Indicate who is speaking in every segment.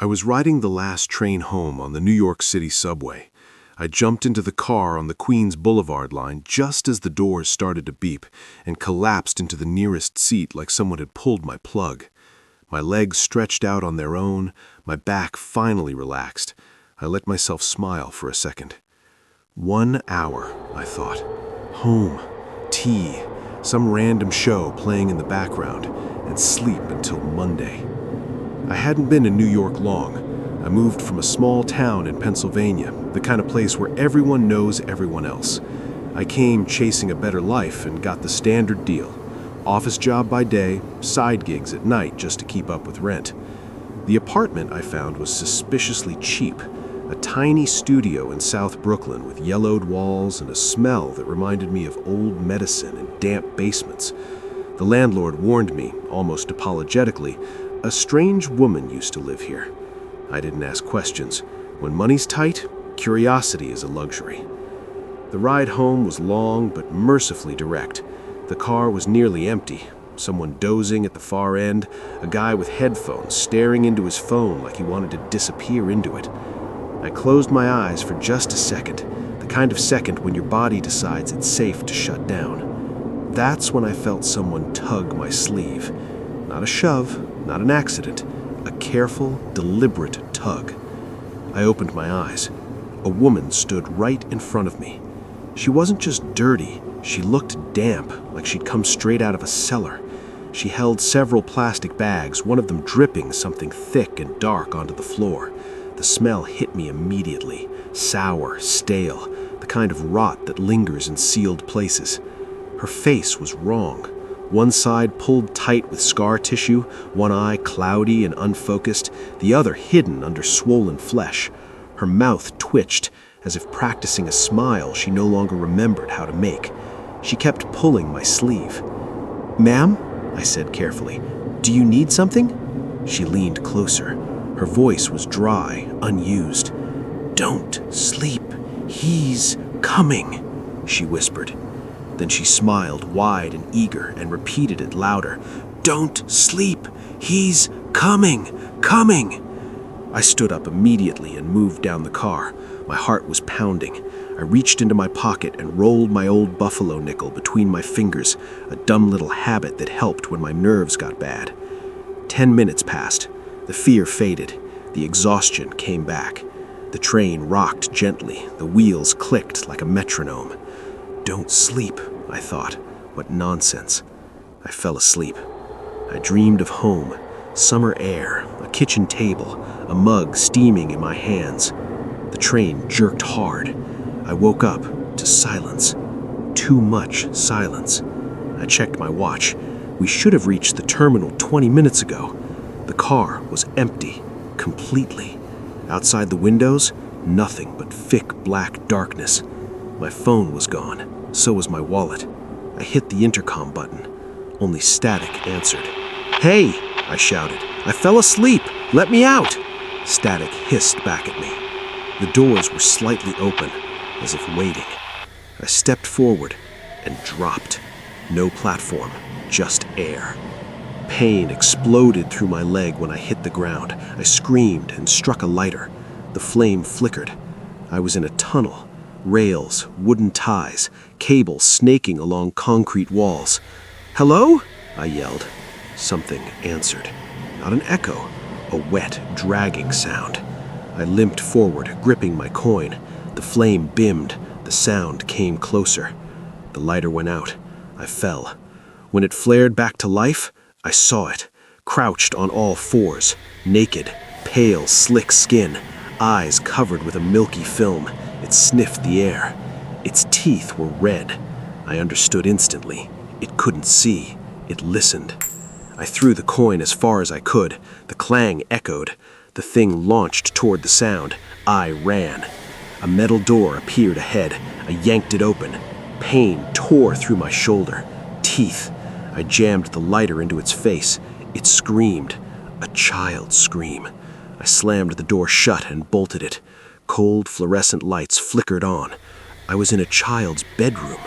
Speaker 1: I was riding the last train home on the New York City subway. I jumped into the car on the Queens Boulevard line just as the doors started to beep and collapsed into the nearest seat like someone had pulled my plug. My legs stretched out on their own, my back finally relaxed. I let myself smile for a second. 1 hour, I thought. Home, tea, some random show playing in the background, and sleep until Monday. I hadn't been in New York long. I moved from a small town in Pennsylvania, the kind of place where everyone knows everyone else. I came chasing a better life and got the standard deal. Office job by day, side gigs at night just to keep up with rent. The apartment I found was suspiciously cheap, a tiny studio in South Brooklyn with yellowed walls and a smell that reminded me of old medicine and damp basements. The landlord warned me, almost apologetically, a strange woman used to live here. I didn't ask questions. When money's tight, curiosity is a luxury. The ride home was long but mercifully direct. The car was nearly empty. Someone dozing at the far end, a guy with headphones staring into his phone like he wanted to disappear into it. I closed my eyes for just a second, the kind of second when your body decides it's safe to shut down. That's when I felt someone tug my sleeve. Not a shove, not an accident, a careful, deliberate tug. I opened my eyes. A woman stood right in front of me. She wasn't just dirty, she looked damp, like she'd come straight out of a cellar. She held several plastic bags, one of them dripping something thick and dark onto the floor. The smell hit me immediately, sour, stale, the kind of rot that lingers in sealed places. Her face was wrong. One side pulled tight with scar tissue, one eye cloudy and unfocused, the other hidden under swollen flesh. Her mouth twitched, as if practicing a smile she no longer remembered how to make. She kept pulling my sleeve. "Ma'am?" I said carefully. "Do you need something?" She leaned closer. Her voice was dry, unused. "Don't sleep. He's coming," she whispered. Then she smiled wide and eager and repeated it louder. "Don't sleep. He's coming, coming." I stood up immediately and moved down the car. My heart was pounding. I reached into my pocket and rolled my old buffalo nickel between my fingers, a dumb little habit that helped when my nerves got bad. 10 minutes passed. The fear faded. The exhaustion came back. The train rocked gently. The wheels clicked like a metronome. Don't sleep, I thought. What nonsense. I fell asleep. I dreamed of home, summer air, a kitchen table, a mug steaming in my hands. The train jerked hard. I woke up to silence. Too much silence. I checked my watch. We should have reached the terminal 20 minutes ago. The car was empty, completely. Outside the windows, nothing but thick black darkness. My phone was gone. So was my wallet. I hit the intercom button. Only Static answered. "Hey!" I shouted. "I fell asleep! Let me out!" Static hissed back at me. The doors were slightly open, as if waiting. I stepped forward and dropped. No platform, just air. Pain exploded through my leg when I hit the ground. I screamed and struck a lighter. The flame flickered. I was in a tunnel. Rails, wooden ties, cables snaking along concrete walls. "Hello?" I yelled. Something answered. Not an echo, a wet, dragging sound. I limped forward, gripping my coin. The flame bimmed. The sound came closer. The lighter went out. I fell. When it flared back to life, I saw it, crouched on all fours, naked, pale, slick skin, eyes covered with a milky film. It sniffed the air. Its teeth were red. I understood instantly. It couldn't see. It listened. I threw the coin as far as I could. The clang echoed. The thing launched toward the sound. I ran. A metal door appeared ahead. I yanked it open. Pain tore through my shoulder. Teeth. I jammed the lighter into its face. It screamed. A child's scream. I slammed the door shut and bolted it. Cold fluorescent lights flickered on. I was in a child's bedroom.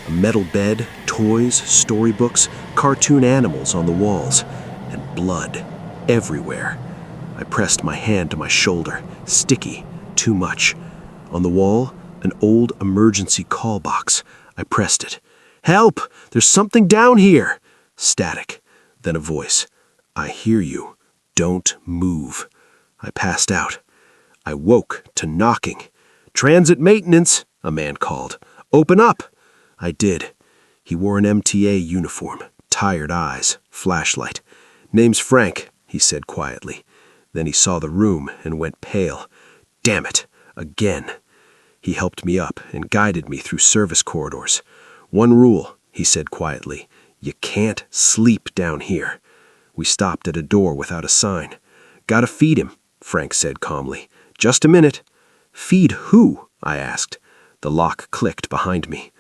Speaker 1: A metal bed, toys, storybooks, cartoon animals on the walls, and blood everywhere. I pressed my hand to my shoulder. Sticky. Too much. On the wall, an old emergency call box. I pressed it. "Help! There's something down here!" Static. Then a voice. "I hear you. Don't move." I passed out. I woke to knocking. "Transit maintenance," a man called. "Open up." I did. He wore an MTA uniform, tired eyes, flashlight. "Name's Frank," he said quietly. Then he saw the room and went pale. "Damn it, again." He helped me up and guided me through service corridors. "One rule," he said quietly. "You can't sleep down here." We stopped at a door without a sign. "Gotta feed him," Frank said calmly. "Just a minute." "Feed who?" I asked. The lock clicked behind me.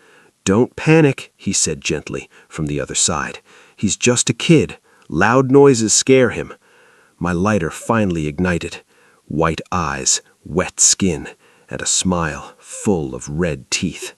Speaker 1: "Don't panic," he said gently from the other side. "He's just a kid. Loud noises scare him." My lighter finally ignited. White eyes, wet skin, and a smile full of red teeth.